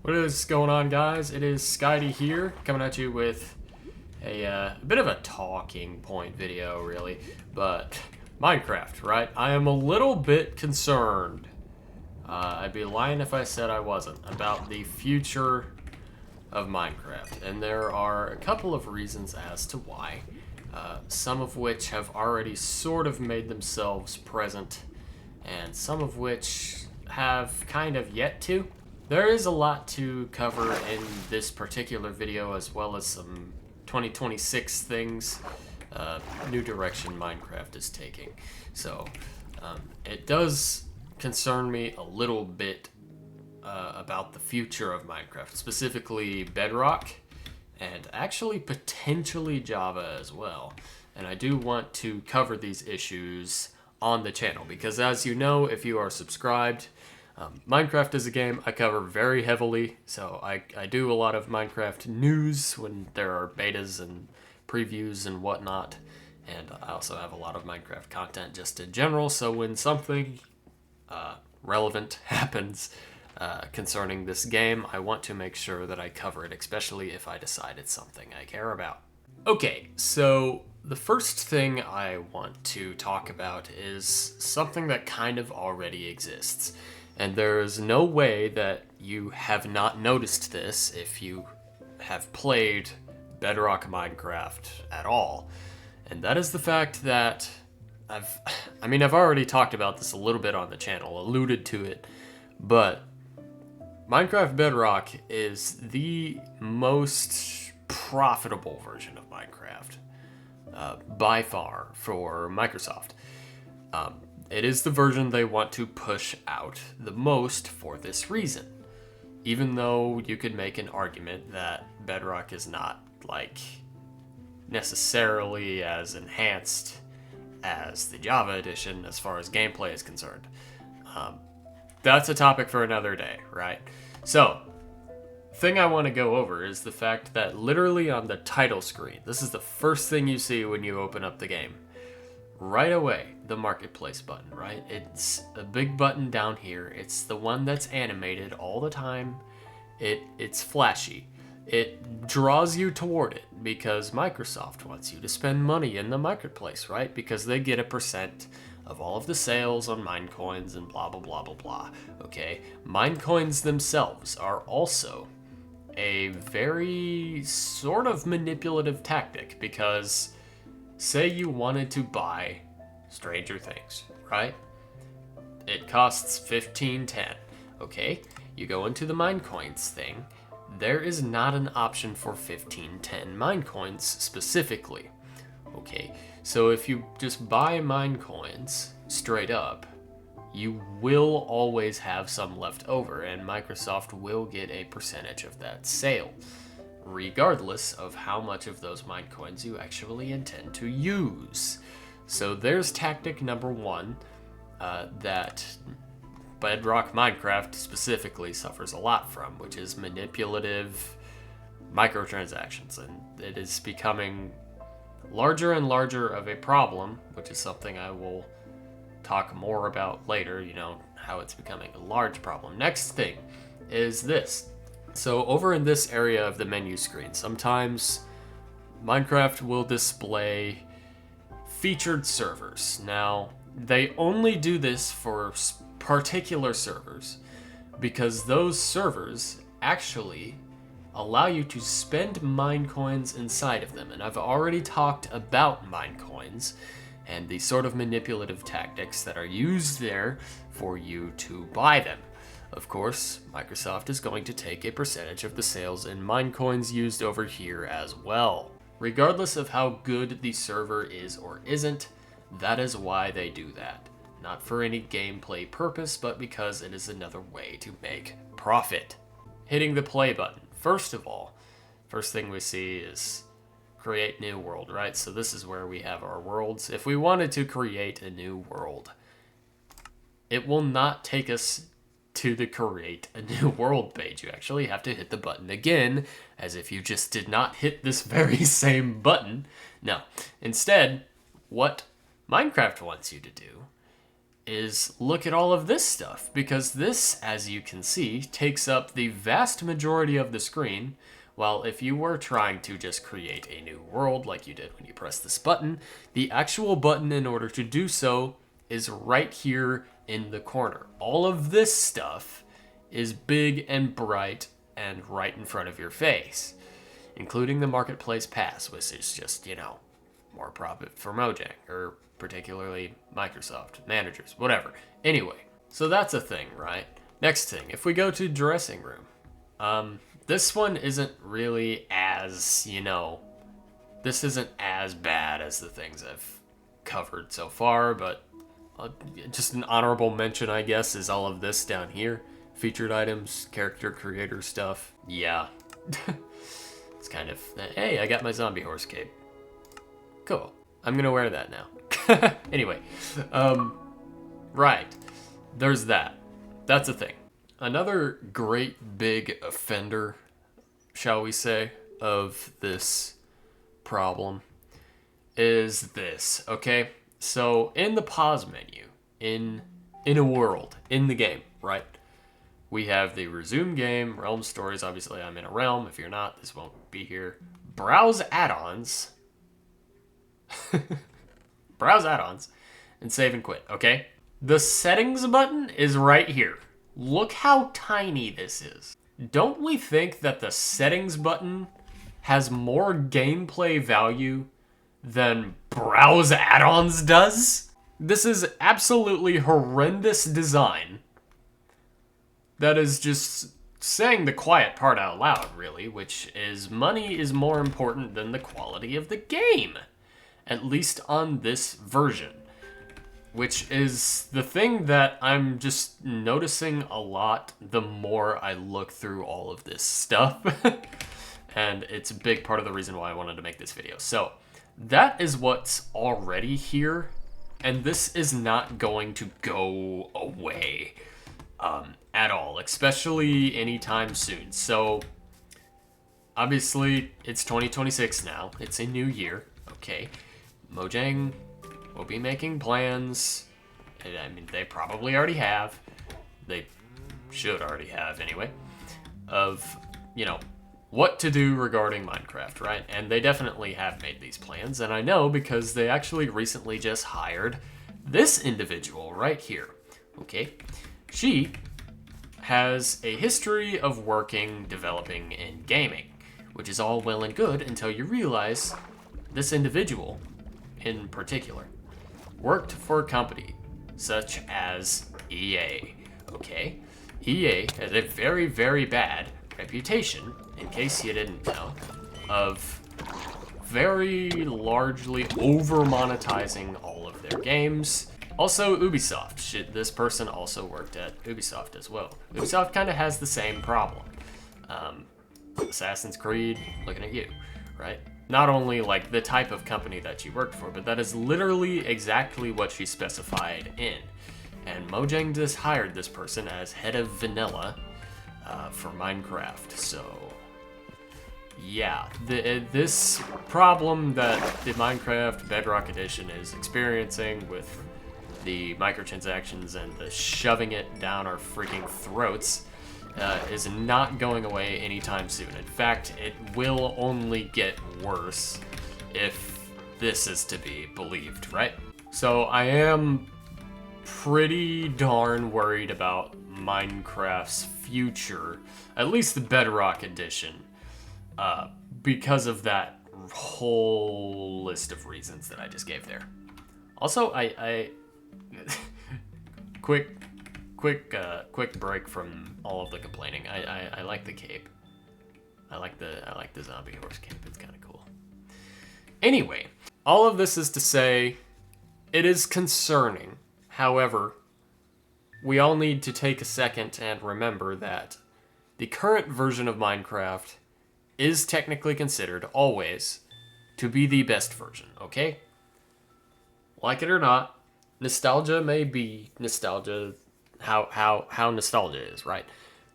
What is going on, guys? It is Skydee here, coming at you with a bit of a talking point video, really. But Minecraft, right? I am a little bit concerned. I'd be lying if I said I wasn't, about the future of Minecraft. And there are a couple of reasons as to why. Some of which have already sort of made themselves present, and some of which have kind of yet to. There is a lot to cover in this particular video, as well as some 2026 things, new direction Minecraft is taking. So it does concern me a little bit about the future of Minecraft, specifically Bedrock, and actually potentially Java as well. And I do want to cover these issues on the channel, because as you know, if you are subscribed, Minecraft is a game I cover very heavily, so I do a lot of Minecraft news when there are betas and previews and whatnot, and I also have a lot of Minecraft content just in general, so when something relevant happens concerning this game, I want to make sure that I cover it, especially if I decide it's something I care about. Okay, so the first thing I want to talk about is something that kind of already exists. And there's no way that you have not noticed this if you have played Bedrock Minecraft at all. And that is the fact that I've already talked about this a little bit on the channel, alluded to it, but Minecraft Bedrock is the most profitable version of Minecraft, by far, for Microsoft. It is the version they want to push out the most for this reason. Even though you could make an argument that Bedrock is not, like, necessarily as enhanced as the Java edition as far as gameplay is concerned. That's a topic for another day, right? So, the thing I want to go over is the fact that literally on the title screen, this is the first thing you see when you open up the game. Right away, the marketplace button, right? It's a big button down here. It's the one that's animated all the time. It's flashy. It draws you toward it because Microsoft wants you to spend money in the marketplace, right? Because they get a percent of all of the sales on Minecoins and blah, blah, blah, blah, blah. Okay? Minecoins themselves are also a very sort of manipulative tactic because say you wanted to buy Stranger Things, right? It costs $15.10, okay? You go into the Minecoins thing. There is not an option for $15.10 Minecoins specifically, okay? So if you just buy Minecoins straight up, you will always have some left over, and Microsoft will get a percentage of that sale, regardless of how much of those Minecoins you actually intend to use. So there's tactic number one that Bedrock Minecraft specifically suffers a lot from, which is manipulative microtransactions, and it is becoming larger and larger of a problem, which is something I will talk more about later, you know, how it's becoming a large problem. Next thing is this. So over in this area of the menu screen, sometimes Minecraft will display featured servers. Now, they only do this for particular servers because those servers actually allow you to spend Minecoins inside of them. And I've already talked about Minecoins and the sort of manipulative tactics that are used there for you to buy them. Of course, Microsoft is going to take a percentage of the sales in Minecoins used over here as well. Regardless of how good the server is or isn't, that is why they do that. Not for any gameplay purpose, but because it is another way to make profit. Hitting the play button. First of all, first thing we see is create new world, right? So this is where we have our worlds. If we wanted to create a new world, it will not take us to the create a new world page. You actually have to hit the button again, as if you just did not hit this very same button. No, instead, what Minecraft wants you to do is look at all of this stuff, because this, as you can see, takes up the vast majority of the screen, while if you were trying to just create a new world like you did when you press this button, the actual button in order to do so is right here in the corner. All of this stuff is big and bright and right in front of your face, including the Marketplace Pass, which is just, more profit for Mojang, or particularly Microsoft, managers, whatever. Anyway, so that's a thing, right? Next thing, if we go to dressing room, this one isn't really as, this isn't as bad as the things I've covered so far, but just an honorable mention, I guess, is all of this down here. Featured items, character creator stuff. Yeah. It's kind of, hey, I got my zombie horse cape. Cool. I'm gonna wear that now. Anyway, right. There's that. That's a thing. Another great big offender, shall we say, of this problem is this, okay? So in the pause menu, in a world, in the game, right? We have the resume game, realm stories. Obviously, I'm in a realm. If you're not, this won't be here. Browse add-ons. Browse add-ons and save and quit, okay? The settings button is right here. Look how tiny this is. Don't we think that the settings button has more gameplay value than browse add-ons does? This is absolutely horrendous design. That is just saying the quiet part out loud, really, which is money is more important than the quality of the game. At least on this version. Which is the thing that I'm just noticing a lot the more I look through all of this stuff. And it's a big part of the reason why I wanted to make this video. So, that is what's already here. And this is not going to go away at all, especially anytime soon. So, obviously, it's 2026 now. It's a new year, okay? Mojang will be making plans. I mean, they probably already have. They should already have, anyway. Of, what to do regarding Minecraft, right? And they definitely have made these plans. And I know because they actually recently just hired this individual right here, okay? She has a history of working, developing in gaming, which is all well and good until you realize this individual, in particular, worked for a company such as EA, okay? EA has a very, very bad reputation, in case you didn't know, of very largely over-monetizing all of their games. Also, Ubisoft. This person also worked at Ubisoft as well. Ubisoft kind of has the same problem. Assassin's Creed, looking at you, right? Not only like the type of company that she worked for, but that is literally exactly what she specified in. And Mojang just hired this person as head of vanilla for Minecraft. So, yeah, this problem that the Minecraft Bedrock Edition is experiencing with the microtransactions and the shoving it down our freaking throats is not going away anytime soon. In fact, it will only get worse if this is to be believed, right? So I am pretty darn worried about Minecraft's future, at least the Bedrock Edition, because of that whole list of reasons that I just gave there. Also, I quick break from all of the complaining. I like the cape. I like the zombie horse cape. It's kind of cool. Anyway, all of this is to say, it is concerning. However, we all need to take a second and remember that the current version of Minecraft is technically considered always to be the best version. Okay? Like it or not, nostalgia may be nostalgia. How nostalgia is, right?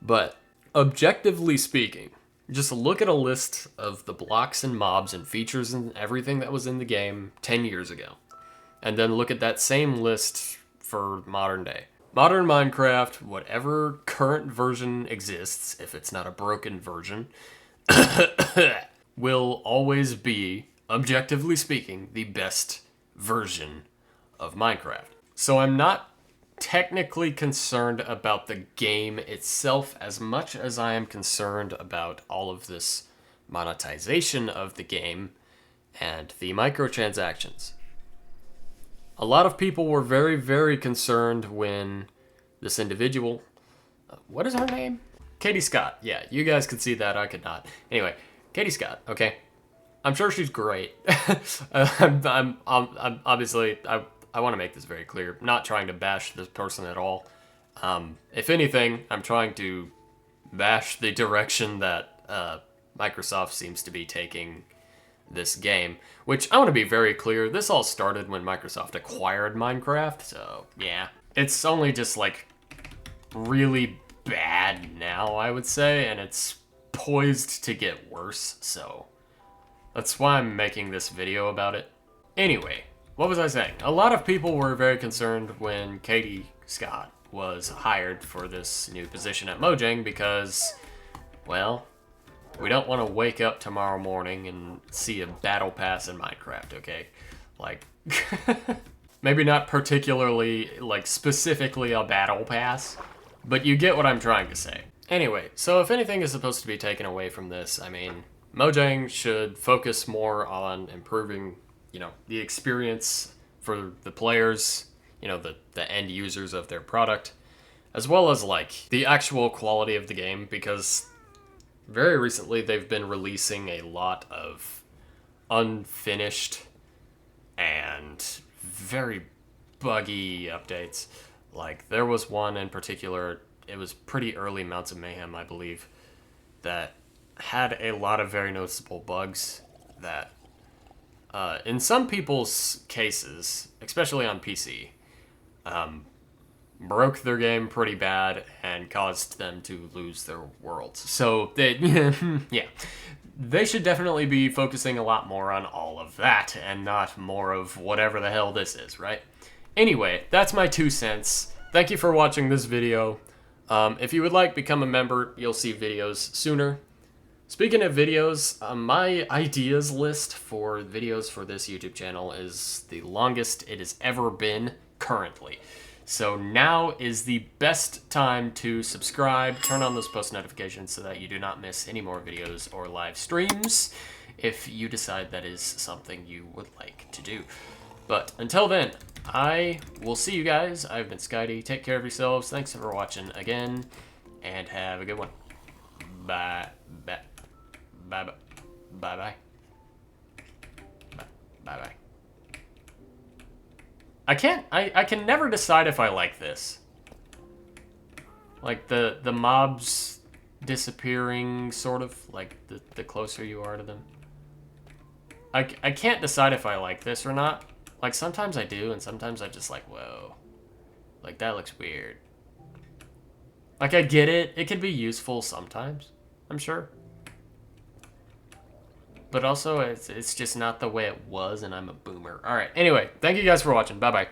But objectively speaking, just look at a list of the blocks and mobs and features and everything that was in the game 10 years ago. And then look at that same list for modern day. Modern Minecraft, whatever current version exists, if it's not a broken version, will always be, objectively speaking, the best version of Minecraft. So I'm not technically concerned about the game itself as much as I am concerned about all of this monetization of the game and the microtransactions. A lot of people were very, very concerned when this individual, what is her name? Katie Scott. Yeah, you guys could see that, I could not. Anyway, Katie Scott, okay? I'm sure she's great. I'm obviously, I want to make this very clear. I'm not trying to bash this person at all. If anything, I'm trying to bash the direction that Microsoft seems to be taking this game, which I want to be very clear. This all started when Microsoft acquired Minecraft, so yeah. It's only just like really bad now, I would say, and it's poised to get worse, so that's why I'm making this video about it. Anyway, what was I saying? A lot of people were very concerned when Katie Scott was hired for this new position at Mojang because, well, we don't want to wake up tomorrow morning and see a battle pass in Minecraft, okay? Like, maybe not particularly, like, specifically a battle pass, but you get what I'm trying to say. Anyway, so if anything is supposed to be taken away from this, I mean, Mojang should focus more on improving, the experience for the players, the end users of their product, as well as, like, the actual quality of the game, because very recently they've been releasing a lot of unfinished and very buggy updates. Like, there was one in particular, it was pretty early Mounts of Mayhem, I believe, that had a lot of very noticeable bugs that, in some people's cases, especially on PC, broke their game pretty bad and caused them to lose their worlds. So, yeah, they should definitely be focusing a lot more on all of that and not more of whatever the hell this is, right? Anyway, that's my 2 cents. Thank you for watching this video. If you would like, become a member. You'll see videos sooner. Speaking of videos, my ideas list for videos for this YouTube channel is the longest it has ever been currently. So now is the best time to subscribe, turn on those post notifications so that you do not miss any more videos or live streams if you decide that is something you would like to do. But until then, I will see you guys. I've been Skydee. Take care of yourselves. Thanks for watching again, and have a good one. Bye. Bye. Bye. Bye. Bye. Bye. Bye. Bye. I can never decide if I like this. Like the mobs disappearing, sort of, like the closer you are to them. I can't decide if I like this or not. Like, sometimes I do, and sometimes I just like, whoa. Like, that looks weird. Like, I get it. It can be useful sometimes, I'm sure. But also, it's just not the way it was, and I'm a boomer. Alright, anyway, thank you guys for watching. Bye-bye.